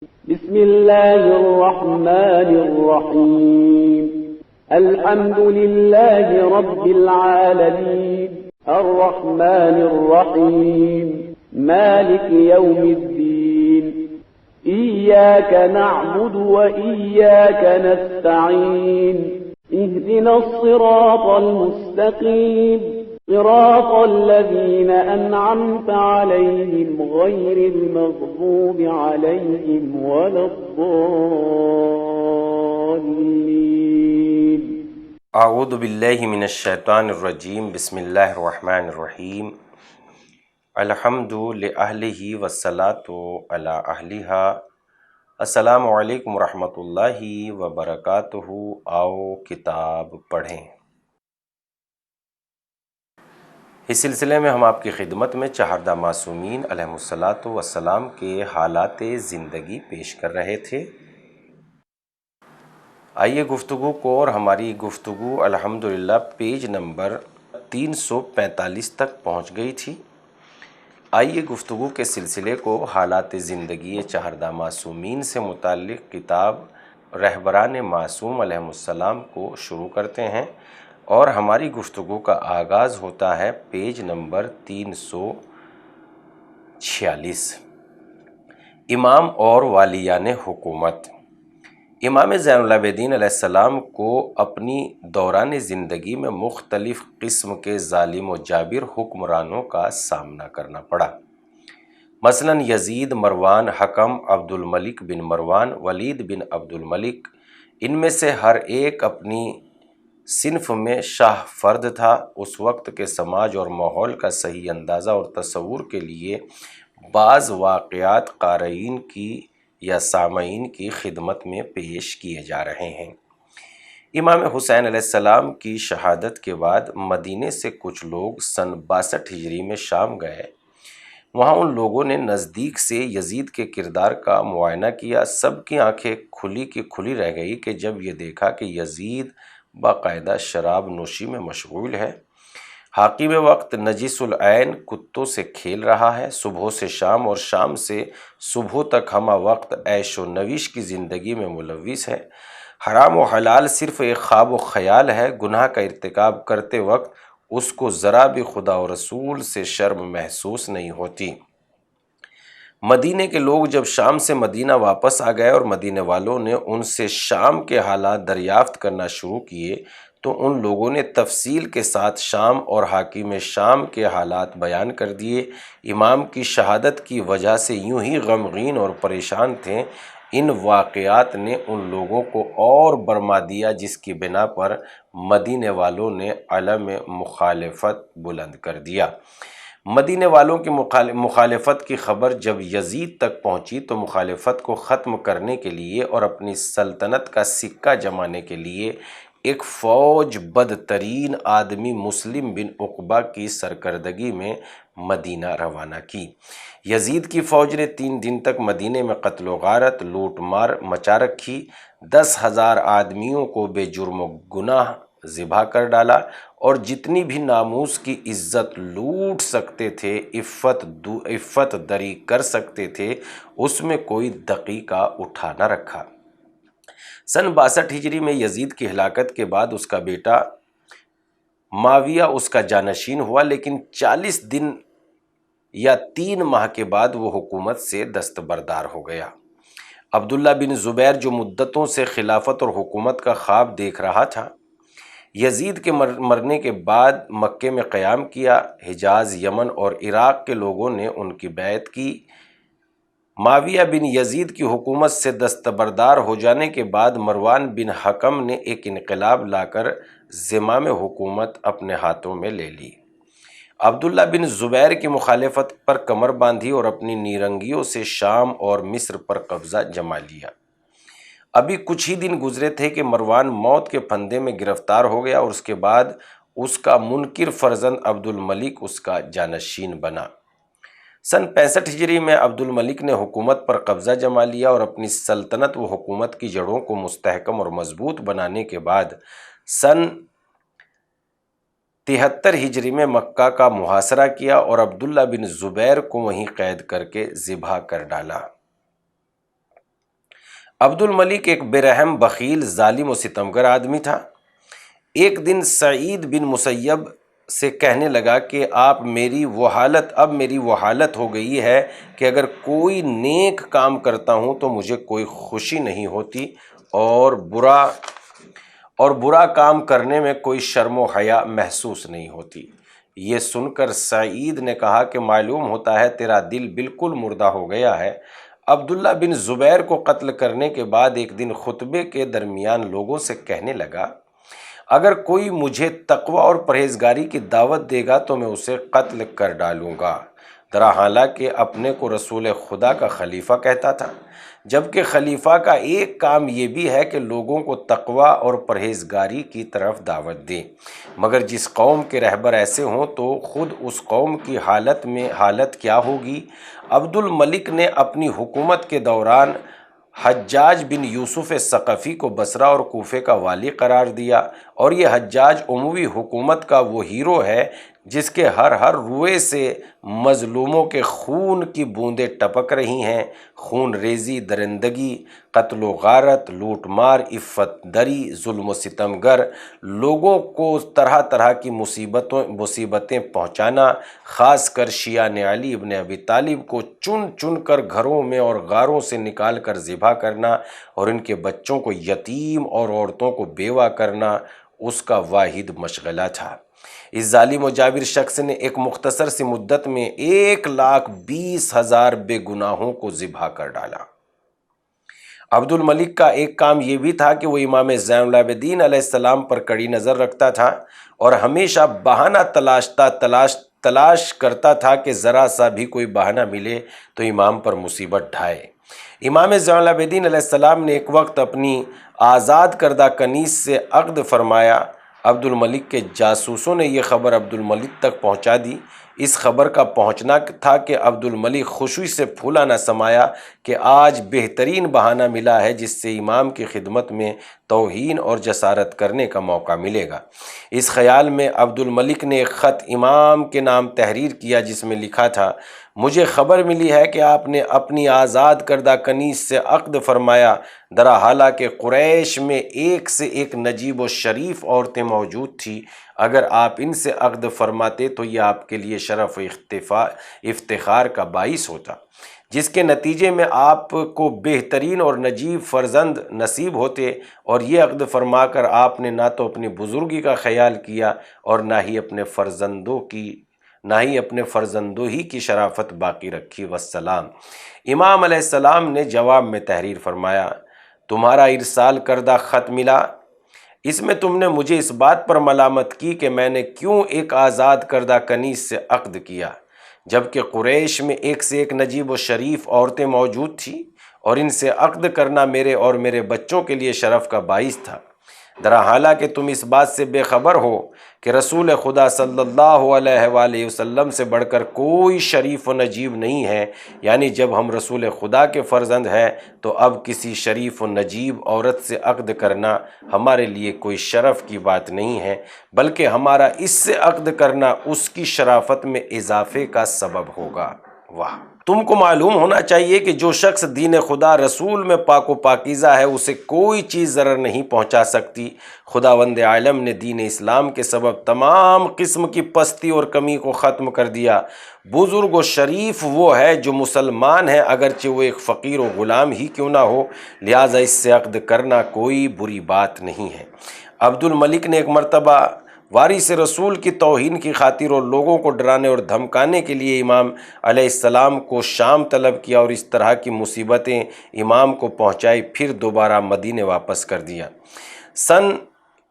بسم الله الرحمن الرحيم الحمد لله رب العالمين الرحمن الرحيم مالك يوم الدين إياك نعبد وإياك نستعين اهدنا الصراط المستقيم صراط الذين أنعمت عليهم غير المغضوب عليهم ولا الضالين اعوذ باللہ من الشیطان الرجیم بسم اللہ الرحمن الرحیم الحمد لأہلہ والصلاة علی اہلہا السلام علیکم ورحمۃ اللہ وبرکاتہ۔ آؤ کتاب پڑھیں۔ اس سلسلے میں ہم آپ کی خدمت میں چہاردہ معصومین علیہم الصلاۃ والسلام کے حالات زندگی پیش کر رہے تھے۔ آئیے گفتگو کو، اور ہماری گفتگو الحمدللہ پیج نمبر 345 تک پہنچ گئی تھی۔ آئیے گفتگو کے سلسلے کو حالات زندگی چہاردہ معصومین سے متعلق کتاب رہبران معصوم علیہم السلام کو شروع کرتے ہیں، اور ہماری گفتگو کا آغاز ہوتا ہے پیج نمبر 346۔ امام اور والیان حکومت۔ امام زین العابدین علیہ السلام کو اپنی دوران زندگی میں مختلف قسم کے ظالم و جابر حکمرانوں کا سامنا کرنا پڑا۔ مثلا یزید، مروان، حکم، عبد الملک بن مروان، ولید بن عبد الملک، ان میں سے ہر ایک اپنی صنف میں شاہ فرد تھا۔ اس وقت کے سماج اور ماحول کا صحیح اندازہ اور تصور کے لیے بعض واقعات قارئین کی یا سامعین کی خدمت میں پیش کیے جا رہے ہیں۔ امام حسین علیہ السلام کی شہادت کے بعد مدینے سے کچھ لوگ سن 62 ہجری میں شام گئے۔ وہاں ان لوگوں نے نزدیک سے یزید کے کردار کا معائنہ کیا۔ سب کی آنکھیں کھلی کی کھلی رہ گئی کہ جب یہ دیکھا کہ یزید باقاعدہ شراب نوشی میں مشغول ہے، حاکم وقت نجس العین کتوں سے کھیل رہا ہے، صبح سے شام اور شام سے صبح تک ہمہ وقت عیش و نویش کی زندگی میں ملوث ہے، حرام و حلال صرف ایک خواب و خیال ہے، گناہ کا ارتکاب کرتے وقت اس کو ذرا بھی خدا و رسول سے شرم محسوس نہیں ہوتی۔ مدینے کے لوگ جب شام سے مدینہ واپس آ گئے اور مدینے والوں نے ان سے شام کے حالات دریافت کرنا شروع کیے تو ان لوگوں نے تفصیل کے ساتھ شام اور حاکم شام کے حالات بیان کر دیے۔ امام کی شہادت کی وجہ سے یوں ہی غمگین اور پریشان تھے۔ ان واقعات نے ان لوگوں کو اور برما دیا، جس کی بنا پر مدینے والوں نے علم مخالفت بلند کر دیا۔ مدینے والوں کی مخالفت کی خبر جب یزید تک پہنچی تو مخالفت کو ختم کرنے کے لیے اور اپنی سلطنت کا سکہ جمانے کے لیے ایک فوج بدترین آدمی مسلم بن عقبہ کی سرکردگی میں مدینہ روانہ کی۔ یزید کی فوج نے 3 دن تک مدینے میں قتل و غارت، لوٹ مار مچا رکھی، 10,000 آدمیوں کو بے جرم و گناہ ذبح کر ڈالا، اور جتنی بھی ناموس کی عزت لوٹ سکتے تھے، عفت دری کر سکتے تھے، اس میں کوئی دقیقہ اٹھا نہ رکھا۔ سن 62 ہجری میں یزید کی ہلاکت کے بعد اس کا بیٹا معاویہ اس کا جانشین ہوا، لیکن 40 دن یا 3 ماہ کے بعد وہ حکومت سے دستبردار ہو گیا۔ عبداللہ بن زبیر جو مدتوں سے خلافت اور حکومت کا خواب دیکھ رہا تھا، یزید کے مرنے کے بعد مکے میں قیام کیا۔ حجاز، یمن اور عراق کے لوگوں نے ان کی بیعت کی۔ معاویہ بن یزید کی حکومت سے دستبردار ہو جانے کے بعد مروان بن حکم نے ایک انقلاب لا کر زمام حکومت اپنے ہاتھوں میں لے لی۔ عبداللہ بن زبیر کی مخالفت پر کمر باندھی اور اپنی نیرنگیوں سے شام اور مصر پر قبضہ جما لیا۔ ابھی کچھ ہی دن گزرے تھے کہ مروان موت کے پھندے میں گرفتار ہو گیا، اور اس کے بعد اس کا منکر فرزند عبد الملک اس کا جانشین بنا۔ سن 65 ہجری میں عبد الملک نے حکومت پر قبضہ جما لیا اور اپنی سلطنت و حکومت کی جڑوں کو مستحکم اور مضبوط بنانے کے بعد سن 73 ہجری میں مکہ کا محاصرہ کیا اور عبداللہ بن زبیر کو وہیں قید کر کے ذبح کر ڈالا۔ عبد الملک ایک بے رحم، بخیل، ظالم و ستمگر آدمی تھا۔ ایک دن سعید بن مسیب سے کہنے لگا کہ اب میری وہ حالت ہو گئی ہے کہ اگر کوئی نیک کام کرتا ہوں تو مجھے کوئی خوشی نہیں ہوتی، اور برا کام کرنے میں کوئی شرم و حیا محسوس نہیں ہوتی۔ یہ سن کر سعید نے کہا کہ معلوم ہوتا ہے تیرا دل بالکل مردہ ہو گیا ہے۔ عبداللہ بن زبیر کو قتل کرنے کے بعد ایک دن خطبے کے درمیان لوگوں سے کہنے لگا، اگر کوئی مجھے تقوی اور پرہیزگاری کی دعوت دے گا تو میں اسے قتل کر ڈالوں گا، درا حالانکہ اپنے کو رسول خدا کا خلیفہ کہتا تھا، جبکہ خلیفہ کا ایک کام یہ بھی ہے کہ لوگوں کو تقوی اور پرہیزگاری کی طرف دعوت دے۔ مگر جس قوم کے رہبر ایسے ہوں تو خود اس قوم کی حالت کیا ہوگی؟ عبد الملک نے اپنی حکومت کے دوران حجاج بن یوسف ثقفی کو بصرہ اور کوفے کا والی قرار دیا، اور یہ حجاج عموی حکومت کا وہ ہیرو ہے جس کے ہر روئے سے مظلوموں کے خون کی بوندیں ٹپک رہی ہیں۔ خون ریزی، درندگی، قتل و غارت، لوٹ مار، عفت دری، ظلم و ستمگر، لوگوں کو طرح طرح کی مصیبتیں پہنچانا، خاص کر شیعہ علی ابن ابی طالب کو چن کر گھروں میں اور غاروں سے نکال کر ذبح کرنا، اور ان کے بچوں کو یتیم اور عورتوں کو بیوہ کرنا اس کا واحد مشغلہ تھا۔ اس ظالم و جابر شخص نے ایک مختصر سی مدت میں 1,20,000 بے گناہوں کو ذبح کر ڈالا۔ عبد الملک کا ایک کام یہ بھی تھا کہ وہ امام زین العابدین علیہ السلام پر کڑی نظر رکھتا تھا، اور ہمیشہ بہانہ تلاش کرتا تھا کہ ذرا سا بھی کوئی بہانہ ملے تو امام پر مصیبت ڈھائے۔ امام زین العابدین علیہ السلام نے ایک وقت اپنی آزاد کردہ کنیز سے عقد فرمایا۔ عبد الملک کے جاسوسوں نے یہ خبر عبد الملک تک پہنچا دی۔ اس خبر کا پہنچنا تھا کہ عبد الملک خوشی سے پھولا نہ سمایا کہ آج بہترین بہانہ ملا ہے جس سے امام کی خدمت میں توہین اور جسارت کرنے کا موقع ملے گا۔ اس خیال میں عبد الملک نے ایک خط امام کے نام تحریر کیا جس میں لکھا تھا، مجھے خبر ملی ہے کہ آپ نے اپنی آزاد کردہ کنیز سے عقد فرمایا، درا حالانکہ قریش میں ایک سے ایک نجیب و شریف عورتیں موجود تھیں، اگر آپ ان سے عقد فرماتے تو یہ آپ کے لیے شرف و افتخار کا باعث ہوتا، جس کے نتیجے میں آپ کو بہترین اور نجیب فرزند نصیب ہوتے، اور یہ عقد فرما کر آپ نے نہ تو اپنی بزرگی کا خیال کیا اور نہ ہی اپنے فرزندوں ہی کی شرافت باقی رکھی۔ والسلام۔ امام علیہ السلام نے جواب میں تحریر فرمایا، تمہارا ارسال کردہ خط ملا، اس میں تم نے مجھے اس بات پر ملامت کی کہ میں نے کیوں ایک آزاد کردہ کنیز سے عقد کیا، جبکہ قریش میں ایک سے ایک نجیب و شریف عورتیں موجود تھیں، اور ان سے عقد کرنا میرے اور میرے بچوں کے لیے شرف کا باعث تھا، درا حالانکہ تم اس بات سے بے خبر ہو کہ رسول خدا صلی اللہ علیہ وآلہ وسلم سے بڑھ کر کوئی شریف و نجیب نہیں ہے، یعنی جب ہم رسول خدا کے فرزند ہیں تو اب کسی شریف و نجیب عورت سے عقد کرنا ہمارے لیے کوئی شرف کی بات نہیں ہے، بلکہ ہمارا اس سے عقد کرنا اس کی شرافت میں اضافے کا سبب ہوگا۔ واہ! تم کو معلوم ہونا چاہیے کہ جو شخص دین خدا رسول میں پاک و پاکیزہ ہے اسے کوئی چیز ضرر نہیں پہنچا سکتی۔ خداوند عالم نے دین اسلام کے سبب تمام قسم کی پستی اور کمی کو ختم کر دیا۔ بزرگ و شریف وہ ہے جو مسلمان ہے، اگرچہ وہ ایک فقیر و غلام ہی کیوں نہ ہو، لہٰذا اس سے عقد کرنا کوئی بری بات نہیں ہے۔ عبد الملک نے ایک مرتبہ وارث رسول کی توہین کی خاطر اور لوگوں کو ڈرانے اور دھمکانے کے لیے امام علیہ السلام کو شام طلب کیا، اور اس طرح کی مصیبتیں امام کو پہنچائی، پھر دوبارہ مدینے واپس کر دیا۔ سن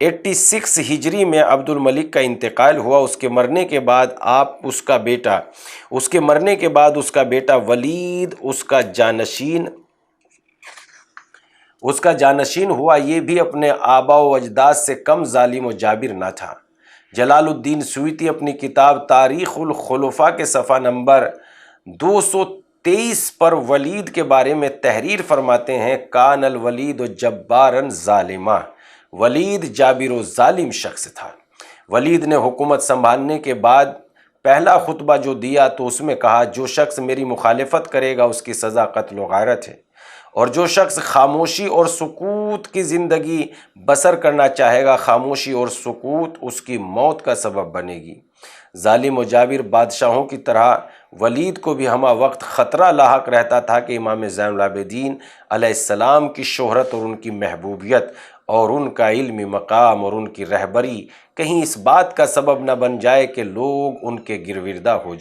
86 ہجری میں عبد الملک کا انتقال ہوا۔ اس کے مرنے کے بعد اس کا بیٹا ولید اس کا جانشین ہوا۔ یہ بھی اپنے آباء و اجداد سے کم ظالم و جابر نہ تھا۔ جلال الدین سیوطی اپنی کتاب تاریخ الخلفاء کے صفحہ نمبر 223 پر ولید کے بارے میں تحریر فرماتے ہیں، کان الولید جبارا ظالما، ولید جابر و ظالم شخص تھا۔ ولید نے حکومت سنبھالنے کے بعد پہلا خطبہ جو دیا تو اس میں کہا، جو شخص میری مخالفت کرے گا اس کی سزا قتل و غارت ہے، اور جو شخص خاموشی اور سکوت کی زندگی بسر کرنا چاہے گا، خاموشی اور سکوت اس کی موت کا سبب بنے گی۔ ظالم و جابر بادشاہوں کی طرح ولید کو بھی ہمہ وقت خطرہ لاحق رہتا تھا کہ امام زین العابدین علیہ السلام کی شہرت اور ان کی محبوبیت اور ان کا علمی مقام اور ان کی رہبری کہیں اس بات کا سبب نہ بن جائے کہ لوگ ان کے گرویدہ ہو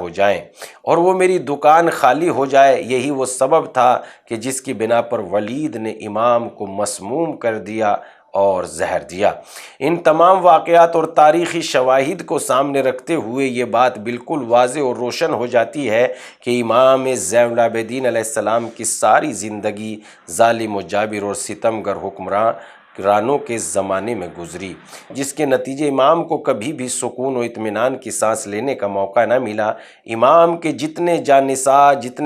جائیں اور وہ میری دکان خالی ہو جائے۔ یہی وہ سبب تھا کہ جس کی بنا پر ولید نے امام کو مسموم کر دیا اور زہر دیا۔ ان تمام واقعات اور تاریخی شواہد کو سامنے رکھتے ہوئے یہ بات بالکل واضح اور روشن ہو جاتی ہے کہ امام زین العابدین علیہ السلام کی ساری زندگی ظالم و جابر اور ستمگر حکمرانوں کے زمانے میں گزری، جس کے نتیجے امام کو کبھی بھی سکون و اطمینان کی سانس لینے کا موقع نہ ملا۔ امام کے جتنے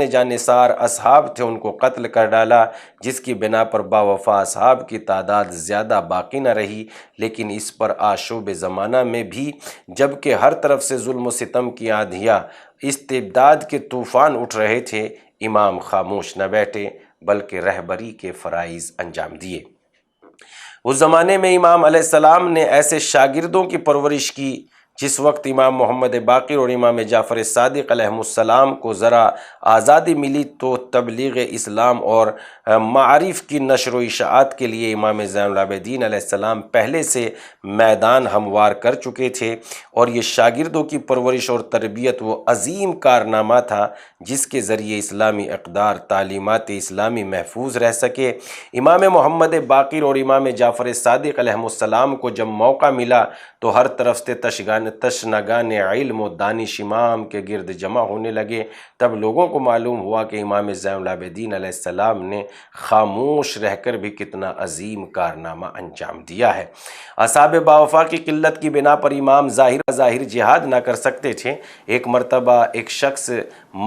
جانثار اصحاب تھے ان کو قتل کر ڈالا، جس کی بنا پر باوفا اصحاب کی تعداد زیادہ باقی نہ رہی۔ لیکن اس پر آشوب زمانہ میں بھی جبکہ ہر طرف سے ظلم و ستم کی آندھیاں، استبداد کے طوفان اٹھ رہے تھے، امام خاموش نہ بیٹھے بلکہ رہبری کے فرائض انجام دیے۔ اس زمانے میں امام علیہ السلام نے ایسے شاگردوں کی پرورش کی جس وقت امام محمد باقر اور امام جعفر صادق علیہم السلام کو ذرا آزادی ملی تو تبلیغ اسلام اور معارف کی نشر و اشاعت کے لیے امام زین العابدین علیہ السلام پہلے سے میدان ہموار کر چکے تھے، اور یہ شاگردوں کی پرورش اور تربیت وہ عظیم کارنامہ تھا جس کے ذریعے اسلامی اقدار، تعلیمات اسلامی محفوظ رہ سکے۔ امام محمد باقر اور امام جعفر صادق علیہم السلام کو جب موقع ملا تو ہر طرف سے تشنگان علم و دانش امام کے گرد جمع ہونے لگے۔ تب لوگوں کو معلوم ہوا کہ امام زین العابدین علیہ السلام نے خاموش رہ کر بھی کتنا عظیم کارنامہ انجام دیا ہے۔ اصحاب باوفا کی قلت کی بنا پر امام ظاہر جہاد نہ کر سکتے تھے۔ ایک مرتبہ ایک شخص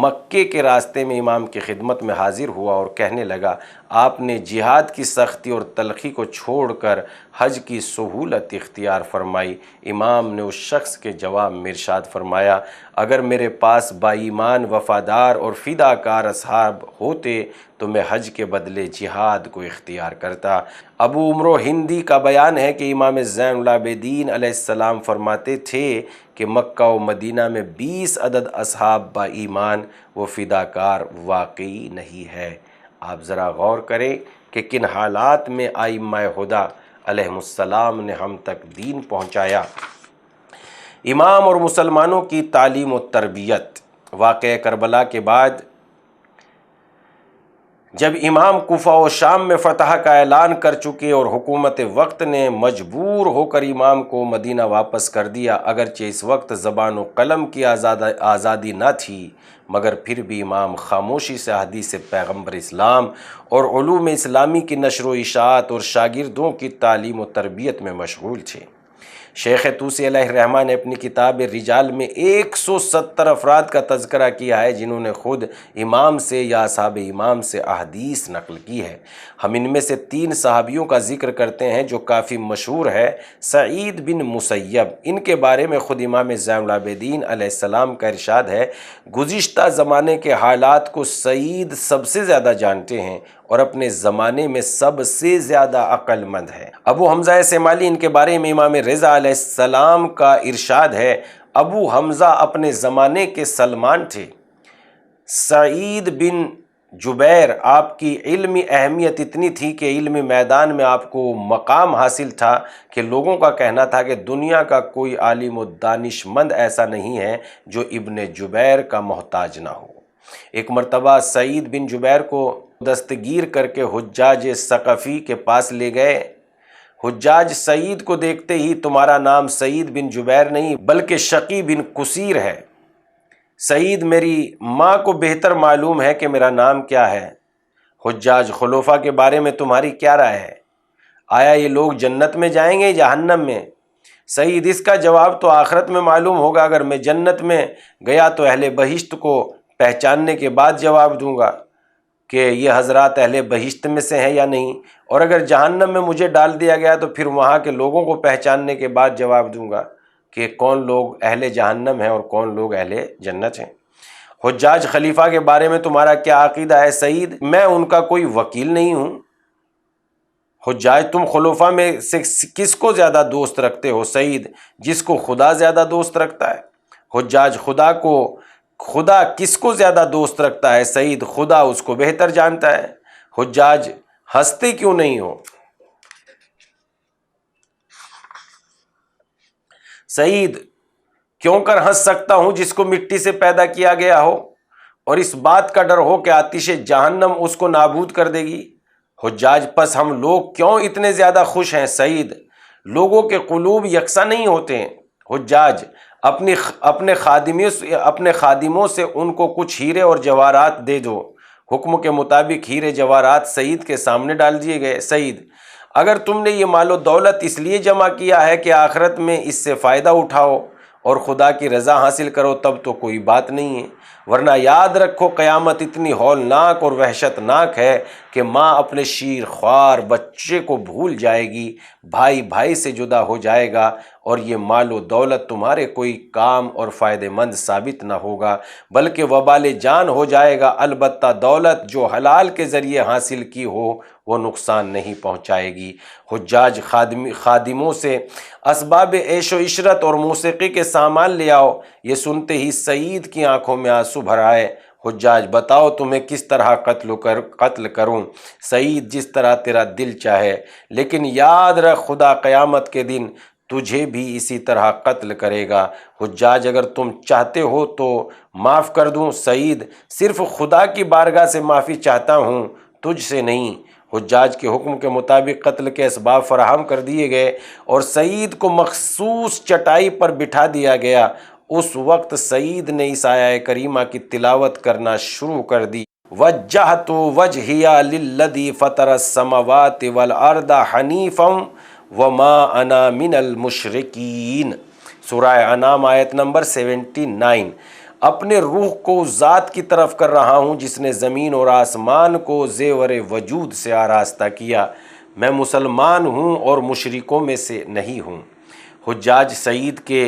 مکے کے راستے میں امام کی خدمت میں حاضر ہوا اور کہنے لگا، آپ نے جہاد کی سختی اور تلخی کو چھوڑ کر حج کی سہولت اختیار فرمائی۔ امام نے اس شخص کے جواب میں ارشاد فرمایا، اگر میرے پاس با ایمان، وفادار اور فداکار اصحاب ہوتے تو میں حج کے بدلے جہاد کو اختیار کرتا۔ ابو عمرو ہندی کا بیان ہے کہ امام زین العابدین علیہ السلام فرماتے تھے کہ مکہ و مدینہ میں 20 عدد اصحاب با ایمان و فداکار واقعی نہیں ہے۔ آپ ذرا غور کریں کہ کن حالات میں ائمہ ہدی علیہم السلام نے ہم تک دین پہنچایا۔ امام اور مسلمانوں کی تعلیم و تربیت۔ واقعہ کربلا کے بعد جب امام کوفہ و شام میں فتح کا اعلان کر چکے اور حکومت وقت نے مجبور ہو کر امام کو مدینہ واپس کر دیا، اگرچہ اس وقت زبان و قلم کی آزادی نہ تھی، مگر پھر بھی امام خاموشی سے حدیث پیغمبر اسلام اور علوم اسلامی کی نشر و اشاعت اور شاگردوں کی تعلیم و تربیت میں مشغول تھے۔ شیخ طوسی علیہ الرحمہ نے اپنی کتاب رجال میں 170 افراد کا تذکرہ کیا ہے جنہوں نے خود امام سے یا اصحاب امام سے احادیث نقل کی ہے۔ ہم ان میں سے 3 صحابیوں کا ذکر کرتے ہیں جو کافی مشہور ہے۔ سعید بن مسیب، ان کے بارے میں خود امام زین العابدین علیہ السلام کا ارشاد ہے، گزشتہ زمانے کے حالات کو سعید سب سے زیادہ جانتے ہیں اور اپنے زمانے میں سب سے زیادہ عقل مند ہے۔ ابو حمزہ سمالی، ان کے بارے میں امام رضا علیہ السلام کا ارشاد ہے، ابو حمزہ اپنے زمانے کے سلمان تھے۔ سعید بن جبیر، آپ کی علمی اہمیت اتنی تھی کہ علمی میدان میں آپ کو مقام حاصل تھا کہ لوگوں کا کہنا تھا کہ دنیا کا کوئی عالم و دانش مند ایسا نہیں ہے جو ابن جبیر کا محتاج نہ ہو۔ ایک مرتبہ سعید بن جبیر کو دستگیر کر کے حجاج ثقفی کے پاس لے گئے۔ حجاج سعید کو دیکھتے ہی، تمہارا نام سعید بن جبیر نہیں بلکہ شقی بن قصیر ہے۔ سعید، میری ماں کو بہتر معلوم ہے کہ میرا نام کیا ہے۔ حجاج، خلفاء کے بارے میں تمہاری کیا رائے ہے؟ آیا یہ لوگ جنت میں جائیں گے جہنم میں؟ سعید، اس کا جواب تو آخرت میں معلوم ہوگا۔ اگر میں جنت میں گیا تو اہل بہشت کو پہچاننے کے بعد جواب دوں گا کہ یہ حضرات اہل بہشت میں سے ہیں یا نہیں، اور اگر جہنم میں مجھے ڈال دیا گیا تو پھر وہاں کے لوگوں کو پہچاننے کے بعد جواب دوں گا کہ کون لوگ اہل جہنم ہیں اور کون لوگ اہل جنت ہیں۔ حجاج خلیفہ کے بارے میں تمہارا کیا عقیدہ ہے؟ سعید: میں ان کا کوئی وکیل نہیں ہوں۔ حجاج: تم خلفاء میں سے کس کو زیادہ دوست رکھتے ہو؟ سعید: جس کو خدا زیادہ دوست رکھتا ہے۔ حجاج: خدا کس کو زیادہ دوست رکھتا ہے؟ سعید: خدا اس کو بہتر جانتا ہے۔ حجاج: ہنستے کیوں نہیں ہو؟ سعید: کیوں کر ہنس سکتا ہوں جس کو مٹی سے پیدا کیا گیا ہو اور اس بات کا ڈر ہو کہ آتش جہنم اس کو نابود کر دے گی۔ حجاج: پس ہم لوگ کیوں اتنے زیادہ خوش ہیں؟ سعید: لوگوں کے قلوب یکساں نہیں ہوتے ہیں۔ حجاج: اپنے خادموں سے ان کو کچھ ہیرے اور جواہرات دے دو۔ حکم کے مطابق ہیرے جواہرات سعید کے سامنے ڈال دیے گئے۔ سعید: اگر تم نے یہ مال و دولت اس لیے جمع کیا ہے کہ آخرت میں اس سے فائدہ اٹھاؤ اور خدا کی رضا حاصل کرو تب تو کوئی بات نہیں ہے، ورنہ یاد رکھو قیامت اتنی ہولناک اور وحشت ناک ہے کہ ماں اپنے شیر خوار بچے کو بھول جائے گی، بھائی بھائی سے جدا ہو جائے گا اور یہ مال و دولت تمہارے کوئی کام اور فائدہ مند ثابت نہ ہوگا بلکہ وبال جان ہو جائے گا۔ البتہ دولت جو حلال کے ذریعے حاصل کی ہو وہ نقصان نہیں پہنچائے گی۔ حجاج خادموں سے اسباب عیش و عشرت اور موسیقی کے سامان لے آؤ۔ یہ سنتے ہی سعید کی آنکھوں میں آنسو بھر آئے۔ حجاج: بتاؤ تمہیں کس طرح قتل کروں؟ سعید: جس طرح تیرا دل چاہے، لیکن یاد رکھ خدا قیامت کے دن تجھے بھی اسی طرح قتل کرے گا۔ حجاج: اگر تم چاہتے ہو تو معاف کر دوں۔ سعید: صرف خدا کی بارگاہ سے معافی چاہتا ہوں، تجھ سے نہیں۔ حجاج کے حکم کے مطابق قتل کے اسباب فراہم کر دیے گئے اور سعید کو مخصوص چٹائی پر بٹھا دیا گیا۔ اس وقت سعید نے اس آیہ کریمہ کی تلاوت کرنا شروع کر دی: وجہت وجہی للذی فطر السماوات والارض حنیفا وما انا من المشرکین۔ سورہ انعام آیت نمبر 79۔ اپنے روح کو اس ذات کی طرف کر رہا ہوں جس نے زمین اور آسمان کو زیور وجود سے آراستہ کیا، میں مسلمان ہوں اور مشرکوں میں سے نہیں ہوں۔ حجاج: سعید کے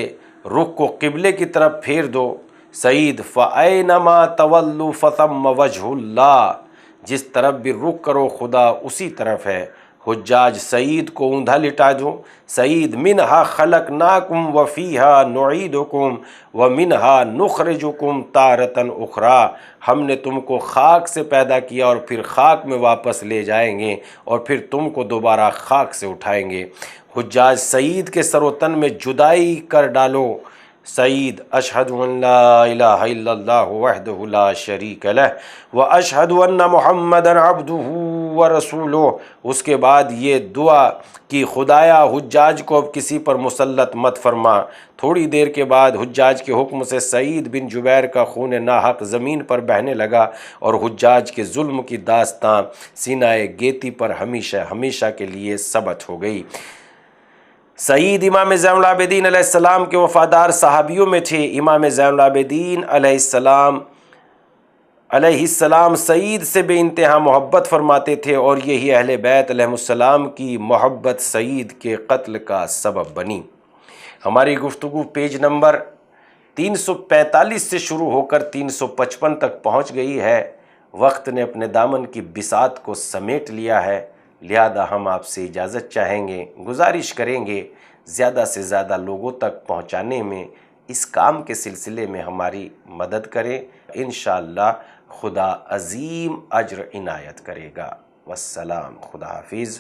رخ کو قبلے کی طرف پھیر دو۔ سعید: فَأَيْنَمَا تَوَلُّوا فَثَمَّ وَجْهُ اللَّهِ، جس طرف بھی رخ کرو خدا اسی طرف ہے۔ حجاج: سعید کو اوندا لٹا دو۔ سعید: منہا خلقناکم وفیہا نعیدکم ومنہا نخرجکم تارۃ اخری، ہم نے تم کو خاک سے پیدا کیا اور پھر خاک میں واپس لے جائیں گے اور پھر تم کو دوبارہ خاک سے اٹھائیں گے۔ حجاج: سعید کے سر و تن میں جدائی کر ڈالو۔ سعید: اشہد ان لا الہ الا اللہ وحدہ لا شریک لہ واشہد ان محمدا عبدہ ورسولہ۔ اس کے بعد یہ دعا کہ خدایا حجاج کو اب کسی پر مسلط مت فرما۔ تھوڑی دیر کے بعد حجاج کے حکم سے سعید بن جبیر کا خون ناحق زمین پر بہنے لگا اور حجاج کے ظلم کی داستان سینہ گیتی پر ہمیشہ ہمیشہ کے لیے ثبت ہو گئی۔ سعید امام زین العابدین علیہ السلام کے وفادار صحابیوں میں تھے۔ امام زین العابدین علیہ السلام سعید سے بے انتہا محبت فرماتے تھے اور یہی اہل بیت علیہ السلام کی محبت سعید کے قتل کا سبب بنی۔ ہماری گفتگو پیج نمبر 345 سے شروع ہو کر 355 تک پہنچ گئی ہے۔ وقت نے اپنے دامن کی بساط کو سمیٹ لیا ہے، لہذا ہم آپ سے اجازت چاہیں گے، گزارش کریں گے زیادہ سے زیادہ لوگوں تک پہنچانے میں، اس کام کے سلسلے میں ہماری مدد کریں۔ انشاءاللہ خدا عظیم اجر عنایت کرے گا۔ والسلام، خدا حافظ۔